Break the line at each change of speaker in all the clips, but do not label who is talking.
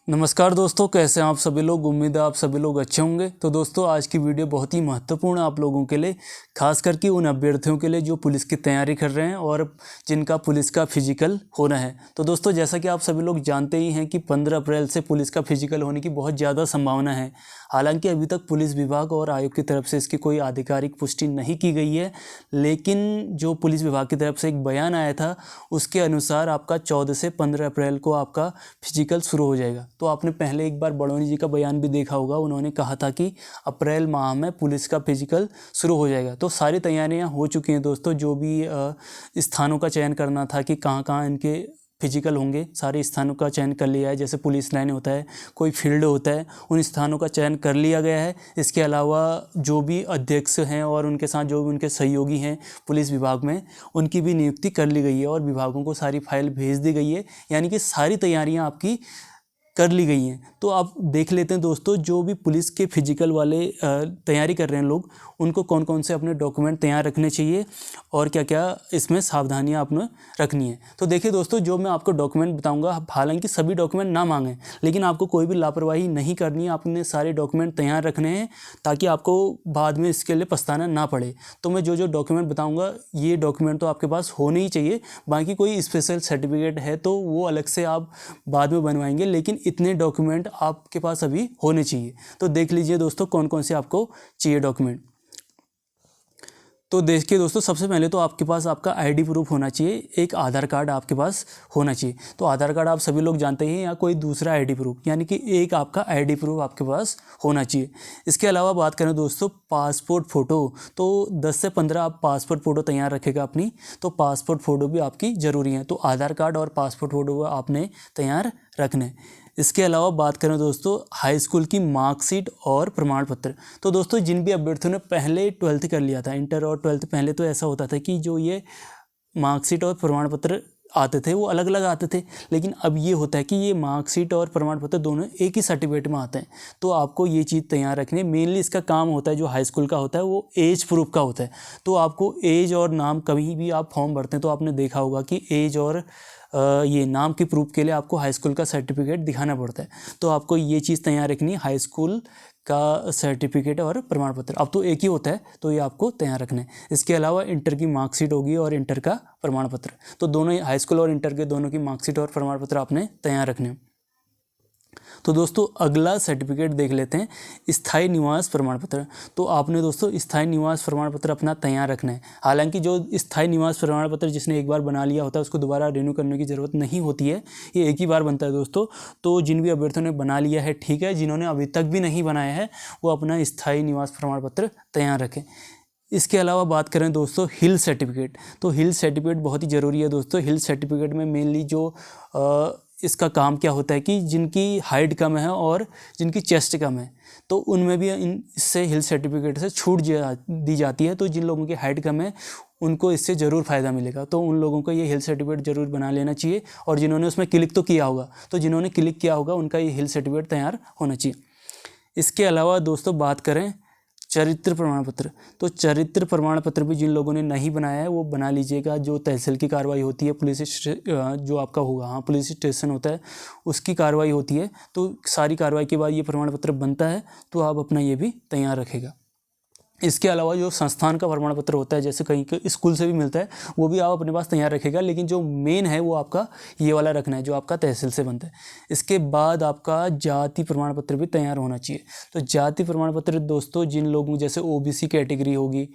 नमस्कार दोस्तों, कैसे हैं आप सभी लोग। उम्मीद है आप सभी लोग अच्छे होंगे। तो दोस्तों, आज की वीडियो बहुत ही महत्वपूर्ण है आप लोगों के लिए, खास करके उन अभ्यर्थियों के लिए जो पुलिस की तैयारी कर रहे हैं और जिनका पुलिस का फिजिकल होना है। तो दोस्तों, जैसा कि आप सभी लोग जानते ही हैं कि 15 अप्रैल से पुलिस का फिजिकल होने की बहुत ज़्यादा संभावना है। हालांकि अभी तक पुलिस विभाग और आयोग की तरफ से इसकी कोई आधिकारिक पुष्टि नहीं की गई है, लेकिन जो पुलिस विभाग की तरफ से एक बयान आया था उसके अनुसार आपका 14 से 15 अप्रैल को आपका फिजिकल शुरू हो जाएगा। तो आपने पहले एक बार बड़ौनी जी का बयान भी देखा होगा, उन्होंने कहा था कि अप्रैल माह में पुलिस का फिजिकल शुरू हो जाएगा। तो सारी तैयारियां हो चुकी हैं दोस्तों। जो भी स्थानों का चयन करना था कि कहाँ कहाँ इनके फिजिकल होंगे, सारे स्थानों का चयन कर लिया है। जैसे पुलिस लाइन होता है, कोई फील्ड होता है, उन स्थानों का चयन कर लिया गया है। इसके अलावा जो भी अध्यक्ष हैं और उनके साथ जो भी उनके सहयोगी हैं पुलिस विभाग में, उनकी भी नियुक्ति कर ली गई है और विभागों को सारी फाइल भेज दी गई है। यानी कि सारी तैयारियां आपकी कर ली गई हैं। तो आप देख लेते हैं दोस्तों, जो भी पुलिस के फिजिकल वाले तैयारी कर रहे हैं लोग, उनको कौन कौन से अपने डॉक्यूमेंट तैयार रखने चाहिए और क्या क्या इसमें सावधानियां आपने रखनी है। तो देखिए दोस्तों, जो मैं आपको डॉक्यूमेंट बताऊंगा, हालांकि सभी डॉक्यूमेंट ना मांगें, लेकिन आपको कोई भी लापरवाही नहीं करनी है। आपने सारे डॉक्यूमेंट तैयार रखने हैं ताकि आपको बाद में इसके लिए पछताना ना पड़े। तो मैं जो जो डॉक्यूमेंट बताऊँगा, ये डॉक्यूमेंट तो आपके पास होने ही चाहिए। बाकी कोई स्पेशल सर्टिफिकेट है तो वो अलग से आप बाद में बनवाएंगे, लेकिन इतने डॉक्यूमेंट आपके पास अभी होने चाहिए। तो देख लीजिए दोस्तों, कौन कौन से आपको चाहिए डॉक्यूमेंट। तो देखिए दोस्तों, सबसे पहले तो आपके पास आपका आईडी प्रूफ होना चाहिए, एक आधार कार्ड आपके पास होना चाहिए। तो आधार कार्ड आप सभी लोग जानते हैं, या कोई दूसरा आईडी प्रूफ, यानी कि एक आपका आईडी प्रूफ आपके पास होना चाहिए। इसके अलावा बात करें दोस्तों पासपोर्ट फ़ोटो, तो 10 से 15 आप पासपोर्ट फ़ोटो तैयार रखेगा अपनी। तो पासपोर्ट फ़ोटो भी आपकी ज़रूरी है। तो आधार कार्ड और पासपोर्ट फ़ोटो आपने तैयार रखने। इसके अलावा बात करें दोस्तों हाई स्कूल की मार्कशीट और प्रमाण पत्र। तो दोस्तों, जिन भी अभ्यर्थियों ने पहले 12th कर लिया था, इंटर और 12th, पहले तो ऐसा होता था कि जो ये मार्कशीट और प्रमाण पत्र आते थे वो अलग अलग आते थे, लेकिन अब ये होता है कि ये मार्कशीट और प्रमाण पत्र दोनों एक ही सर्टिफिकेट में आते हैं। तो आपको ये चीज़ तैयार रखनी है। मेनली इसका काम होता है, जो हाई स्कूल का होता है वो एज प्रूफ का होता है। तो आपको एज और नाम, कभी भी आप फॉर्म भरते हैं तो आपने देखा होगा कि एज और ये नाम की प्रूफ के लिए आपको हाई स्कूल का सर्टिफिकेट दिखाना पड़ता है। तो आपको ये चीज़ तैयार रखनी है, हाई स्कूल का सर्टिफिकेट और प्रमाण पत्र। अब तो एक ही होता है, तो ये आपको तैयार रखना है। इसके अलावा इंटर की मार्कशीट होगी और इंटर का प्रमाण पत्र। तो दोनों, हाई स्कूल और इंटर के दोनों की मार्कशीट और प्रमाण पत्र आपने तैयार रखने हैं। तो दोस्तों, अगला सर्टिफिकेट देख लेते हैं, स्थायी निवास प्रमाण पत्र। तो आपने दोस्तों स्थायी निवास प्रमाण पत्र अपना तैयार रखना है। हालांकि जो स्थायी निवास प्रमाण पत्र जिसने एक बार बना लिया होता है उसको दोबारा रिन्यू करने की ज़रूरत नहीं होती है, ये एक ही बार बनता है दोस्तों। तो जिन भी अभ्यर्थियों ने बना लिया है ठीक है, जिन्होंने अभी तक भी नहीं बनाया है वो अपना स्थायी निवास प्रमाण पत्र तैयार रखें। इसके अलावा बात करें दोस्तों हिल सर्टिफिकेट। तो हिल सर्टिफिकेट बहुत ही ज़रूरी है दोस्तों। हिल सर्टिफिकेट में मेनली जो इसका काम क्या होता है कि जिनकी हाइट कम है और जिनकी चेस्ट कम है, तो उनमें भी इससे हिल सर्टिफिकेट से छूट दी जाती है। तो जिन लोगों की हाइट कम है उनको इससे ज़रूर फ़ायदा मिलेगा। तो उन लोगों को ये हिल सर्टिफिकेट ज़रूर बना लेना चाहिए। और जिन्होंने उसमें क्लिक तो किया होगा, तो जिन्होंने क्लिक किया होगा उनका ये हिल सर्टिफिकेट तैयार होना चाहिए। इसके अलावा दोस्तों बात करें चरित्र प्रमाण पत्र। तो चरित्र प्रमाण पत्र भी जिन लोगों ने नहीं बनाया है वो बना लीजिएगा। जो तहसील की कार्रवाई होती है, जो आपका होगा, हाँ, पुलिस स्टेशन होता है, उसकी कार्रवाई होती है। तो सारी कार्रवाई के बाद ये प्रमाण पत्र बनता है, तो आप अपना ये भी तैयार रखेगा। इसके अलावा जो संस्थान का प्रमाण पत्र होता है, जैसे कहीं के स्कूल से भी मिलता है, वो भी आप अपने पास तैयार रखेगा। लेकिन जो मेन है वो आपका ये वाला रखना है, जो आपका तहसील से बनता है। इसके बाद आपका जाति प्रमाण पत्र भी तैयार होना चाहिए। तो जाति प्रमाण पत्र दोस्तों, जिन लोगों जैसे OBC कैटेगरी होगी,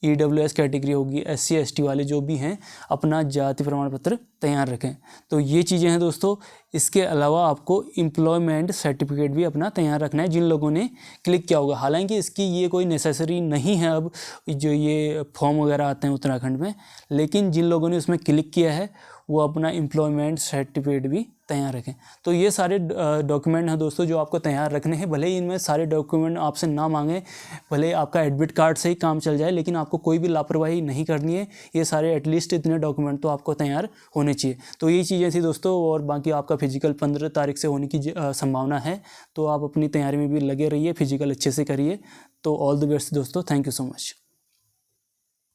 EWS कैटेगरी होगी, SC ST वाले जो भी हैं, अपना जाति प्रमाण पत्र तैयार रखें। तो ये चीज़ें हैं दोस्तों। इसके अलावा आपको एम्प्लॉयमेंट सर्टिफिकेट भी अपना तैयार रखना है, जिन लोगों ने क्लिक किया होगा। हालांकि इसकी ये कोई नेसेसरी नहीं है अब, जो ये फॉर्म वगैरह आते हैं उत्तराखंड में, लेकिन जिन लोगों ने उसमें क्लिक किया है वो अपना एम्प्लॉयमेंट सर्टिफिकेट भी तैयार रखें। तो ये सारे डॉक्यूमेंट हैं दोस्तों जो आपको तैयार रखने हैं। भले ही इनमें सारे डॉक्यूमेंट आपसे ना मांगे, भले आपका एडमिट कार्ड से ही काम चल जाए, लेकिन आपको कोई भी लापरवाही नहीं करनी है। ये सारे एटलीस्ट इतने डॉक्यूमेंट तो आपको तैयार होने चाहिए। तो यही चीज़ें थी दोस्तों। और बाकी आपका फिजिकल 15 तारीख से होने की संभावना है। तो आप अपनी तैयारी में भी लगे रहिए, फिजिकल अच्छे से करिए। तो ऑल द बेस्ट दोस्तों, थैंक यू सो मच।